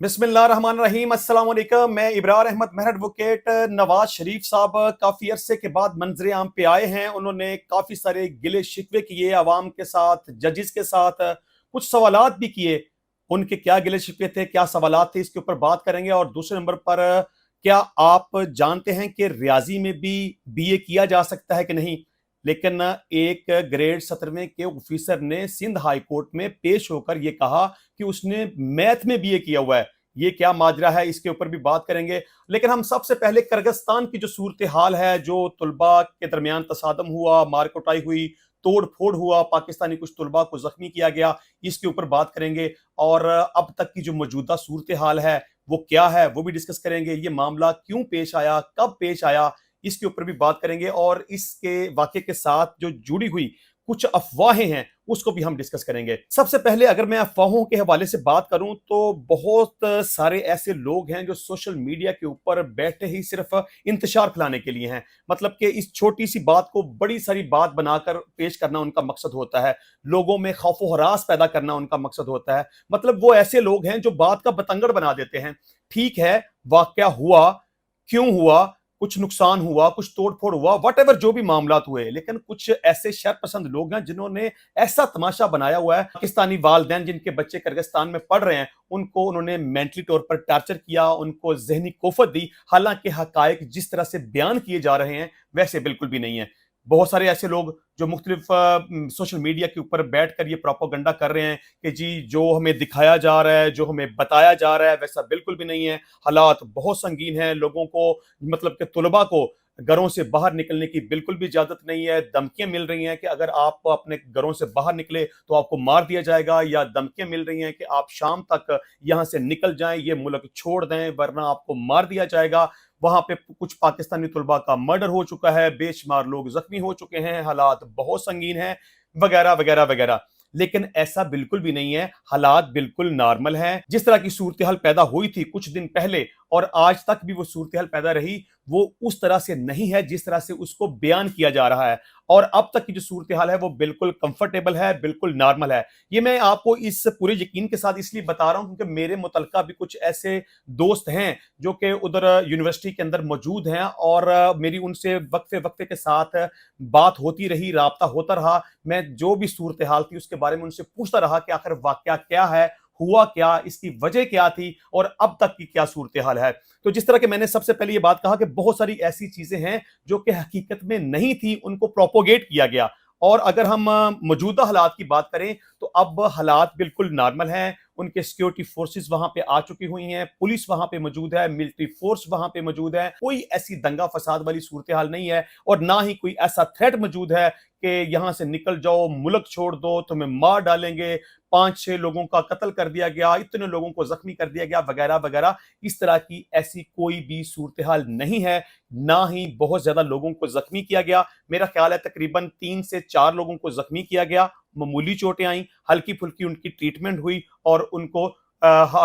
बिस्मिल्लाहिर्रहमानिर्रहीम अस्सलाम वालेकुम। मैं इब्रार अहमद मेहर एडवोकेट। नवाज शरीफ साहब काफ़ी अरसे के बाद मंजर आम पे आए हैं। उन्होंने काफ़ी सारे गिले शिकवे किए आवाम के साथ, जजिस के साथ, कुछ सवालात भी किए। उनके क्या गिले शिकवे थे, क्या सवालात थे, इसके ऊपर बात करेंगे। और दूसरे नंबर पर, क्या आप जानते हैं कि रियाजी में भी बीए किया जा सकता है कि नहीं? लेकिन एक ग्रेड 17वें के ऑफिसर ने सिंध हाई कोर्ट में पेश होकर यह कहा कि उसने मैथ में बीए किया हुआ है। ये क्या माजरा है, इसके ऊपर भी बात करेंगे। लेकिन हम सबसे पहले किर्गिस्तान की जो सूरत हाल है, जो तुलबा के दरमियान तसादम हुआ, मार कुटाई हुई, तोड़ फोड़ हुआ, पाकिस्तानी कुछ तुलबा को जख्मी किया गया, इसके ऊपर बात करेंगे। और अब तक की जो मौजूदा सूरत हाल है वो क्या है, वो भी डिस्कस करेंगे। ये मामला क्यों पेश आया, कब पेश आया, इसके ऊपर भी बात करेंगे। और इसके वाक़े के साथ जो जुड़ी हुई कुछ अफवाहें हैं उसको भी हम डिस्कस करेंगे। सबसे पहले अगर मैं अफवाहों के हवाले से बात करूं तो बहुत सारे ऐसे लोग हैं जो सोशल मीडिया के ऊपर बैठे ही सिर्फ इंतशार फैलाने के लिए हैं। मतलब कि इस छोटी सी बात को बड़ी सारी बात बनाकर पेश करना उनका मकसद होता है। लोगों में खौफ व हरास पैदा करना उनका मकसद होता है। मतलब वो ऐसे लोग हैं जो बात का बतंगड़ बना देते हैं। ठीक है, वाकया हुआ, क्यों हुआ, कुछ नुकसान हुआ, कुछ तोड़फोड़ हुआ, वट जो भी मामलात हुए, लेकिन कुछ ऐसे शर पसंद लोग हैं जिन्होंने ऐसा तमाशा बनाया हुआ है। पाकिस्तानी वालिदैन जिनके बच्चे किर्गिस्तान में पढ़ रहे हैं उनको उन्होंने मेंटली तौर पर टार्चर किया, उनको जहनी कोफत दी। हालांकि हकायक जिस तरह से बयान किए जा रहे हैं वैसे बिल्कुल भी नहीं है। बहुत सारे ऐसे लोग जो मुख्तलिफ सोशल मीडिया के ऊपर बैठ कर ये प्रोपोगंडा कर रहे हैं कि जी जो हमें दिखाया जा रहा है, जो हमें बताया जा रहा है वैसा बिल्कुल भी नहीं है। हालात बहुत संगीन हैं। लोगों को, मतलब कि तुलबा को घरों से बाहर निकलने की बिल्कुल भी इजाजत नहीं है। धमकियां मिल रही हैं कि अगर आप अपने घरों से बाहर निकले तो आपको मार दिया जाएगा, या धमकियां मिल रही हैं कि आप शाम तक यहां से निकल जाएं, ये मुल्क छोड़ दें, वरना आपको मार दिया जाएगा। वहां पे कुछ पाकिस्तानी तुलबा का मर्डर हो चुका है, बेशुमार लोग जख्मी हो चुके हैं, हालात बहुत संगीन हैं, वगैरह वगैरह वगैरह। लेकिन ऐसा बिल्कुल भी नहीं है। हालात बिल्कुल नॉर्मल हैं। जिस तरह की सूरत हाल पैदा हुई थी कुछ दिन पहले और आज तक भी वो सूरत हाल पैदा रही, वो उस तरह से नहीं है जिस तरह से उसको बयान किया जा रहा है। और अब तक की जो सूरत हाल है वो बिल्कुल कंफर्टेबल है, बिल्कुल नॉर्मल है। ये मैं आपको इस पूरे यकीन के साथ इसलिए बता रहा हूं क्योंकि मेरे मुतलका भी कुछ ऐसे दोस्त हैं जो कि उधर यूनिवर्सिटी के अंदर मौजूद हैं, और मेरी उनसे वक्फे वक्फे के साथ बात होती रही, राब्ता होता रहा। मैं जो भी सूरत हाल थी उसके बारे में उनसे पूछता रहा कि आखिर वाकया क्या है, हुआ क्या, इसकी वजह क्या थी, और अब तक की क्या सूरत हाल है। तो जिस तरह के मैंने सबसे पहले ये बात कहा कि बहुत सारी ऐसी चीजें हैं जो कि हकीकत में नहीं थी, उनको प्रोपोगेट किया गया। और अगर हम मौजूदा हालात की बात करें तो अब हालात बिल्कुल नॉर्मल हैं। उनके सिक्योरिटी फोर्सेस वहां पे आ चुकी हुई हैं, पुलिस वहां पे मौजूद है, मिलिट्री फोर्स वहां पे मौजूद है। कोई ऐसी दंगा फसाद वाली सूरत हाल नहीं है, और ना ही कोई ऐसा थ्रेट मौजूद है कि यहां से निकल जाओ, मुल्क छोड़ दो, तुम्हें मार डालेंगे, 5-6 लोगों का कत्ल कर दिया गया, इतने लोगों को जख्मी कर दिया गया, वगैरह वगैरह। इस तरह की ऐसी कोई भी सूरत हाल नहीं है। ना ही बहुत ज्यादा लोगों को जख्मी किया गया। मेरा ख्याल है तकरीबन 3 से 4 लोगों को जख्मी किया गया, मामूली चोटें आई, हल्की फुल्की उनकी ट्रीटमेंट हुई और उनको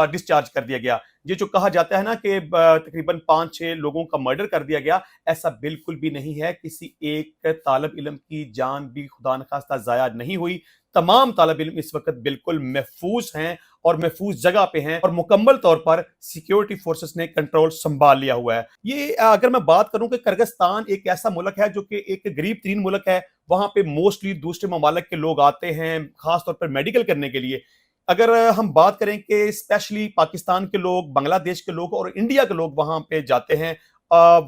डिस्चार्ज कर दिया गया। ये जो कहा जाता है ना कि तकरीबन 5-6 लोगों का मर्डर कर दिया गया, ऐसा बिल्कुल भी नहीं है। किसी एक तालिब इल्म की जान भी खुदा न खास्ता जाया नहीं हुई। तमाम तालिब इल्म इस वक्त बिल्कुल महफूज हैं और महफूज जगह पे हैं, और मुकम्मल तौर पर सिक्योरिटी फोर्सेस ने कंट्रोल संभाल लिया हुआ है। ये अगर मैं बात करूं कि किर्गिस्तान एक ऐसा मुल्क है जो कि एक गरीब तरीन मुल्क है। वहां पे मोस्टली दूसरे ममालिक के लोग आते हैं खासतौर पर मेडिकल करने के लिए। अगर हम बात करें कि स्पेशली पाकिस्तान के लोग, बांग्लादेश के लोग और इंडिया के लोग वहां पे जाते हैं,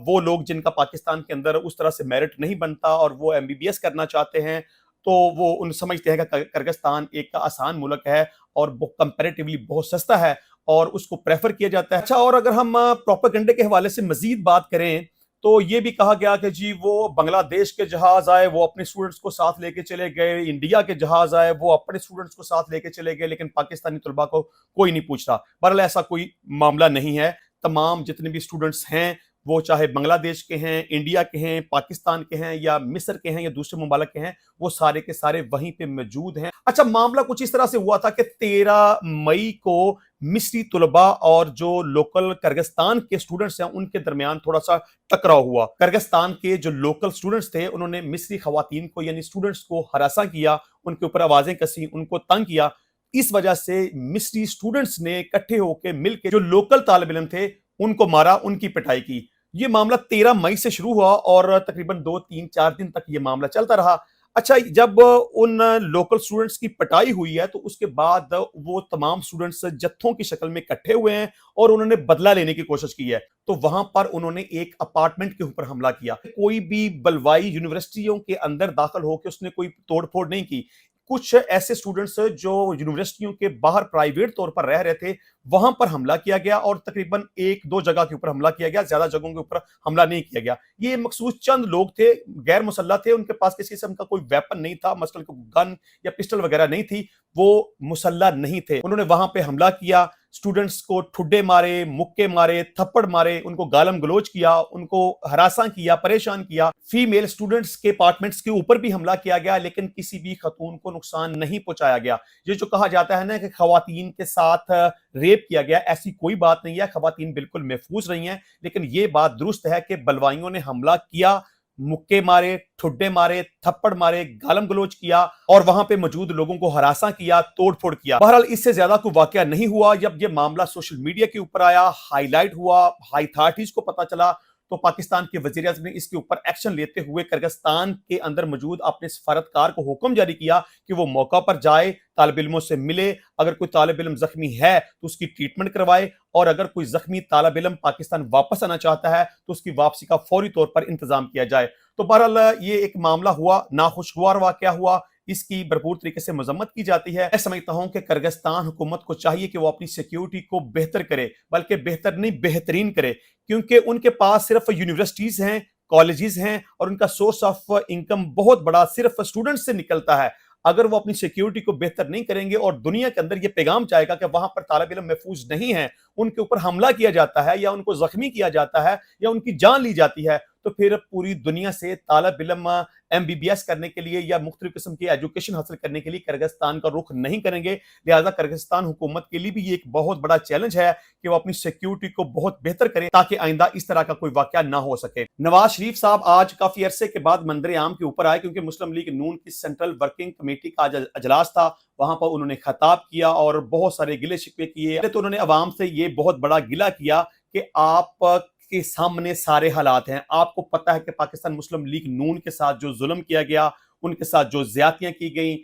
वो लोग जिनका पाकिस्तान के अंदर उस तरह से मेरिट नहीं बनता और वो एमबीबीएस करना चाहते हैं, तो वो उन समझते हैं कि किर्गिस्तान एक आसान मुल्क है और वो कंपैरेटिवली बहुत सस्ता है और उसको प्रेफर किया जाता है। अच्छा, और अगर हम प्रोपेगेंडे के हवाले से मजीद बात करें तो ये भी कहा गया कि जी वो बांग्लादेश के जहाज आए, वो अपने स्टूडेंट्स को साथ लेके चले गए, इंडिया के जहाज आए, वो अपने स्टूडेंट्स को साथ लेके चले गए, लेकिन पाकिस्तानी तलबा को कोई नहीं पूछ रहा। बहरहाल ऐसा कोई मामला नहीं है। तमाम जितने भी स्टूडेंट्स हैं वो चाहे बांग्लादेश के हैं, इंडिया के हैं, पाकिस्तान के हैं, या मिस्र के हैं, या दूसरे ममालिक के हैं, वो सारे के सारे वहीं पे मौजूद हैं। अच्छा, मामला कुछ इस तरह से हुआ था कि 13 मई को मिस्री तुलबा और जो लोकल किर्गिस्तान के स्टूडेंट्स हैं उनके दरमियान थोड़ा सा टकराव हुआ। किर्गिस्तान के जो लोकल स्टूडेंट्स थे उन्होंने मिस्री खवातीन को यानी स्टूडेंट्स को हरासा किया, उनके ऊपर आवाजें कसी, उनको तंग किया। इस वजह से मिस्री स्टूडेंट्स ने इकट्ठे होकर मिलकर जो लोकल तालिब इल्म थे उनको मारा, उनकी पिटाई की। ये मामला 13 मई से शुरू हुआ और तकरीबन 2-3-4 दिन तक ये मामला चलता रहा। अच्छा, जब उन लोकल स्टूडेंट्स की पिटाई हुई है तो उसके बाद वो तमाम स्टूडेंट्स जत्थों की शक्ल में इकट्ठे हुए हैं और उन्होंने बदला लेने की कोशिश की है। तो वहां पर उन्होंने एक अपार्टमेंट के ऊपर हमला किया। कोई भी बलवाई यूनिवर्सिटियों के अंदर दाखिल होकर उसने कोई तोड़फोड़ नहीं की। कुछ ऐसे स्टूडेंट्स जो यूनिवर्सिटियों के बाहर प्राइवेट तौर पर रह रहे थे, वहां पर हमला किया गया और तकरीबन 1-2 जगह के ऊपर हमला किया गया, ज्यादा जगहों के ऊपर हमला नहीं किया गया। ये मखसूस चंद लोग थे, गैर मुसल्लह थे, उनके पास किसी किस्म का कोई वेपन नहीं था, मसलन गन या पिस्टल वगैरह नहीं थी, वो मुसल्लह नहीं थे। उन्होंने वहां पे हमला किया, स्टूडेंट्स को ठुड्डे मारे, मुक्के मारे, थप्पड़ मारे, उनको गालम गलोच किया, उनको हरासा किया, परेशान किया। फीमेल स्टूडेंट्स के अपार्टमेंट्स के ऊपर भी हमला किया गया, लेकिन किसी भी खतून को नुकसान नहीं पहुंचाया गया। ये जो कहा जाता है ना कि खवातीन के साथ रेप किया गया, ऐसी कोई बात नहीं है। खवातीन बिल्कुल महफूज रही हैं, लेकिन ये बात दुरुस्त है कि बलवाइयों ने हमला किया, मुक्के मारे, ठुड्डे मारे, थप्पड़ मारे, गालम गलोच किया और वहां पे मौजूद लोगों को हरासा किया, तोड़फोड़ किया। बहरहाल इससे ज्यादा कोई वाकया नहीं हुआ। जब ये मामला सोशल मीडिया के ऊपर आया, हाईलाइट हुआ, हाई अथॉरिटीज को पता चला, तो पाकिस्तान के वजीर आज़म ने इसके ऊपर एक्शन लेते हुए किर्गिस्तान के अंदर मौजूद अपने सफारतकार को हुक्म जारी किया कि वो मौका पर जाए, तालिब इल्मों से मिले, अगर कोई तालिब इल्म जख्मी है तो उसकी ट्रीटमेंट करवाए और अगर कोई जख्मी तालिब इल्म पाकिस्तान वापस आना चाहता है तो उसकी वापसी का फौरी तौर पर इंतजाम किया जाए। तो बहरहाल ये एक मामला हुआ, नाखुशगवार वाकया हुआ, इसकी भरपूर तरीके से मजम्मत की जाती है। मैं समझता हूं कि किर्गिस्तान हुकूमत को चाहिए कि वो अपनी सिक्योरिटी को बेहतर करे, बल्कि बेहतर नहीं बेहतरीन करे, क्योंकि उनके पास सिर्फ यूनिवर्सिटीज हैं, कॉलेजेस हैं और उनका सोर्स ऑफ इनकम बहुत बड़ा सिर्फ स्टूडेंट्स से निकलता है। अगर वो अपनी सिक्योरिटी को बेहतर नहीं करेंगे और दुनिया के अंदर ये पैगाम जाएगा कि वहां पर तालिब इल्म महफूज नहीं है, उनके ऊपर हमला किया जाता है या उनको जख्मी किया जाता है या उनकी जान ली जाती है, तो फिर पूरी दुनिया से तालिब इल्म एमबीबीएस करने के लिए या मुख्तलिफ किस्म की एजुकेशन हासिल करने के लिए किर्गिस्तान का रुख नहीं करेंगे। लिहाजा किर्गिस्तान हुकूमत के लिए भी ये एक बहुत बड़ा चैलेंज है कि वो अपनी सिक्योरिटी को बहुत बेहतर करें ताकि आइंदा इस तरह का कोई वाकया ना हो सके। नवाज शरीफ साहब आज काफी अरसे के बाद मंजर आम के ऊपर आए, क्योंकि मुस्लिम लीग नून की सेंट्रल वर्किंग कमेटी का आज अजलास था। वहां पर उन्होंने खिताब किया और बहुत सारे गिले शिकवे किए। तो उन्होंने अवाम से ये बहुत बड़ा गिला किया कि आप के सामने सारे हालात हैं, आपको पता है कि पाकिस्तान मुस्लिम लीग नून के साथ जो जुल्म किया गया, उनके साथ जो ज्यादतियां की गई,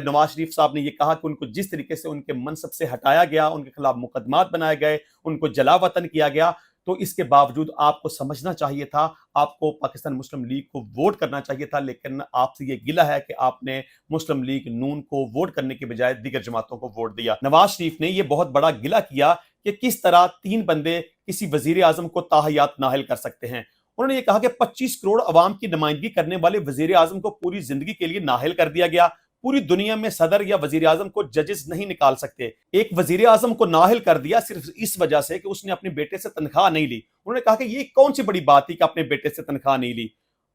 नवाज शरीफ साहब ने यह कहा कि उनको जिस तरीके से उनके मनसब से हटाया गया, उनके खिलाफ मुकदमात बनाए गए, उनको जला वतन किया गया, तो इसके बावजूद आपको समझना चाहिए था, आपको पाकिस्तान मुस्लिम लीग को वोट करना चाहिए था। लेकिन आपसे ये गिला है कि आपने मुस्लिम लीग नून को वोट करने के बजाय दीगर जमातों को वोट दिया। नवाज शरीफ ने यह बहुत बड़ा गिला किया कि किस तरह 3 बंदे किसी वजीर आजम को ताहयात नाहिल कर सकते हैं। उन्होंने ये कहा कि 25 करोड़ अवाम की नुमाइंदगी करने वाले वजीर आजम को पूरी जिंदगी के लिए नाहिल कर दिया गया। पूरी दुनिया में सदर या वजीर आजम को जजेस नहीं निकाल सकते। एक वजीर आजम को नाहिल कर दिया सिर्फ इस वजह से कि उसने अपने बेटे से तनख्वाह नहीं ली। उन्होंने कहा कि ये कौन सी बड़ी बात थी कि अपने बेटे से तनख्वाह नहीं ली।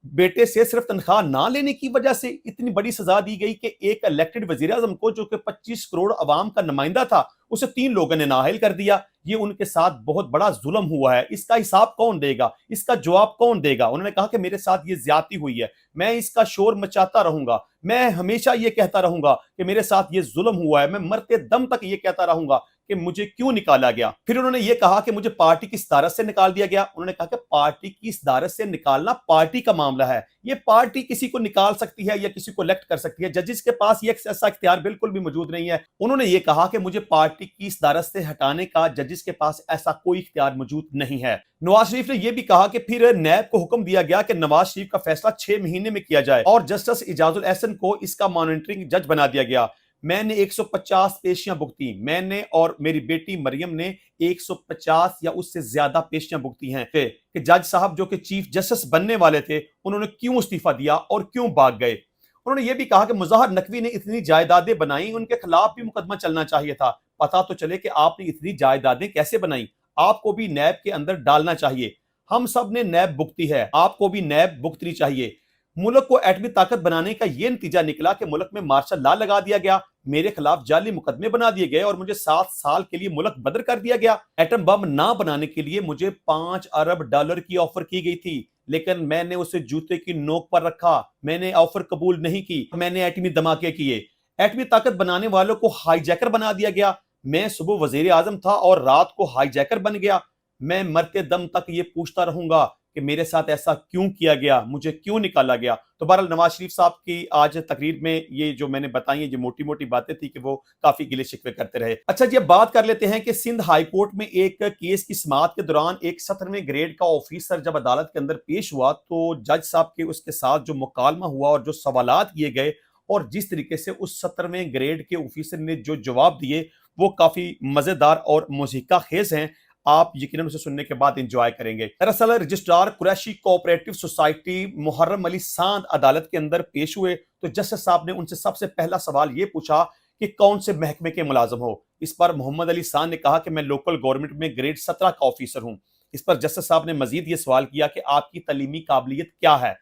बेटे से सिर्फ तनख्वाह ना लेने की वजह से इतनी बड़ी सजा दी गई कि एक इलेक्टेड वजीर आजम को, जो कि 25 करोड़ अवाम का नुमाइंदा था, उसे 3 लोगों ने नाहिल कर दिया। ये उनके साथ बहुत बड़ा जुल्म हुआ है। इसका हिसाब कौन देगा, इसका जवाब कौन देगा। उन्होंने कहा कि मेरे साथ ये ज्यादती हुई है, मैं इसका शोर मचाता रहूंगा, मैं हमेशा ये कहता रहूंगा कि मेरे साथ ये जुल्म हुआ है, मैं मरते दम तक ये कहता रहूंगा कि मुझे क्यों निकाला गया। फिर उन्होंने ये कहा कि मुझे पार्टी की सदारत से निकाल दिया गया। उन्होंने कहा कि पार्टी की सदारत से निकालना पार्टी का मामला है, ये पार्टी किसी को निकाल सकती है या किसी को इलेक्ट कर सकती है, जजेस के पास ये ऐसा इख्तियार बिल्कुल भी मौजूद नहीं है। उन्होंने ये कहा कि मुझे पार्टी की सदारत से हटाने का जजेस के पास ऐसा कोई इख्तियार मौजूद नहीं है। नवाज शरीफ ने यह भी कहा कि फिर नैब को हुक्म दिया गया कि नवाज शरीफ का फैसला 6 महीने में किया जाए और जस्टिस इजाजुल एहसन को इसका मॉनिटरिंग जज बना दिया गया। मैंने 150 पेशियां भुगती, मैंने और मेरी बेटी मरियम ने 150 या उससे ज्यादा पेशियां भुगती हैं कि जज साहब जो कि चीफ जस्टिस बनने वाले थे, उन्होंने क्यों इस्तीफा दिया और क्यों भाग गए। उन्होंने ये भी कहा कि मुज़ाहिर नकवी ने इतनी जायदादें बनाई, उनके खिलाफ भी मुकदमा चलना चाहिए था। पता तो चले कि आपने इतनी जायदादें कैसे बनाई, आपको भी नैब के अंदर डालना चाहिए। हम सब ने नैब भुगती है, आपको भी नैब भुगतनी चाहिए। मुल्क को एटमी ताकत बनाने का यह नतीजा निकला कि मुल्क में मार्शल लॉ लगा दिया गया, मेरे खिलाफ जाली मुकदमे बना दिए गए और मुझे 7 साल के लिए मुल्क बदर कर दिया गया। एटम बम ना बनाने के लिए मुझे $5 अरब की ऑफर की गई थी, लेकिन मैंने उसे जूते की नोक पर रखा, मैंने ऑफर कबूल नहीं की, मैंने एटमी धमाके किए। ایٹمی طاقت بنانے والوں کو ہائی جیکر بنا دیا گیا. میں صبح وزیر اعظم تھا اور رات کو ہائی جیکر بن گیا. میں مرتے دم تک یہ پوچھتا رہوں گا کہ میرے ساتھ ایسا کیوں کیا گیا, مجھے کیوں نکالا گیا. تو بہرحال نواز شریف صاحب کی آج تقریر میں یہ جو میں نے بتائی ہیں, جو موٹی موٹی باتیں تھی کہ وہ کافی گلے شکوے کرتے رہے. اچھا جی, اب بات کر لیتے ہیں کہ سندھ ہائی کورٹ میں ایک کیس کی سماعت کے دوران ایک 17ویں گریڈ کا آفیسر جب عدالت کے اندر پیش ہوا تو جج صاحب کے اس کے ساتھ جو مکالمہ ہوا اور جو سوالات کیے گئے اور جس طریقے سے اس 17ویں گریڈ کے آفیسر نے جو جواب دیے وہ کافی مزیدار اور مضحکہ خیز ہیں. آپ یقیناً اسے سننے کے بعد انجوائے کریں گے. دراصل رجسٹرار قریشی کوآپریٹو سوسائٹی محرم علی ساندھ عدالت کے اندر پیش ہوئے تو جسٹس صاحب نے ان سے سب سے پہلا سوال یہ پوچھا کہ کون سے محکمے کے ملازم ہو. اس پر محمد علی ساندھ نے کہا کہ میں لوکل گورنمنٹ میں گریڈ 17 کا آفیسر ہوں. اس پر جسٹس صاحب نے مزید یہ سوال کیا کہ آپ کی تعلیمی قابلیت کیا ہے.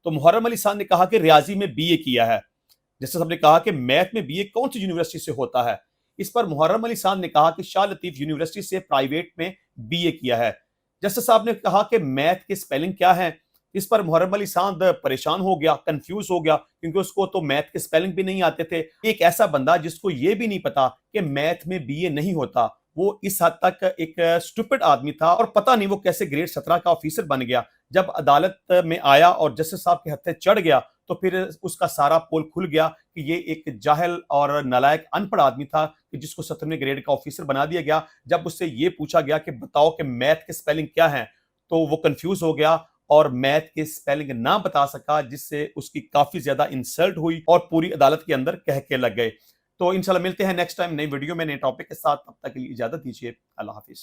تو محرم علی ساندھ نے کہا کہ ریاضی میں بی اے کیا ہے. جسٹس صاحب نے کہا کہ میتھ میں بی اے کون سی یونیورسٹی سے ہوتا ہے. اس پر محرم علی ساندھ نے کہا کہ شاہ لطیف یونیورسٹی سے پرائیویٹ میں بی اے کیا ہے. جسٹس صاحب نے کہا کہ میتھ کے سپیلنگ کیا ہے. اس پر محرم علی ساندھ پریشان ہو گیا, کنفیوز ہو گیا, کیونکہ اس کو تو میتھ کے سپیلنگ بھی نہیں آتے تھے. ایک ایسا بندہ جس کو یہ بھی نہیں پتا کہ میتھ میں بی اے نہیں ہوتا, وہ اس حد تک ایک سٹوپڈ آدمی تھا اور پتہ نہیں وہ کیسے گریڈ 17 کا آفیسر بن گیا. جب عدالت میں آیا اور جسٹس صاحب کے ہتھے چڑھ گیا تو پھر اس کا سارا پول کھل گیا کہ یہ ایک جاہل اور نالائق ان پڑھ آدمی تھا کہ جس کو 17ویں گریڈ کا آفیسر بنا دیا گیا. جب اس سے یہ پوچھا گیا کہ بتاؤ کہ میتھ کے سپیلنگ کیا ہیں تو وہ کنفیوز ہو گیا اور میتھ کے سپیلنگ نہ بتا سکا, جس سے اس کی کافی زیادہ انسلٹ ہوئی اور پوری عدالت کے اندر کہکے لگ گئے. تو انشاءاللہ ملتے ہیں نیکسٹ ٹائم نئی ویڈیو میں نئے ٹاپک کے ساتھ. تب تک کے لیے اجازت دیجیے. اللہ حافظ.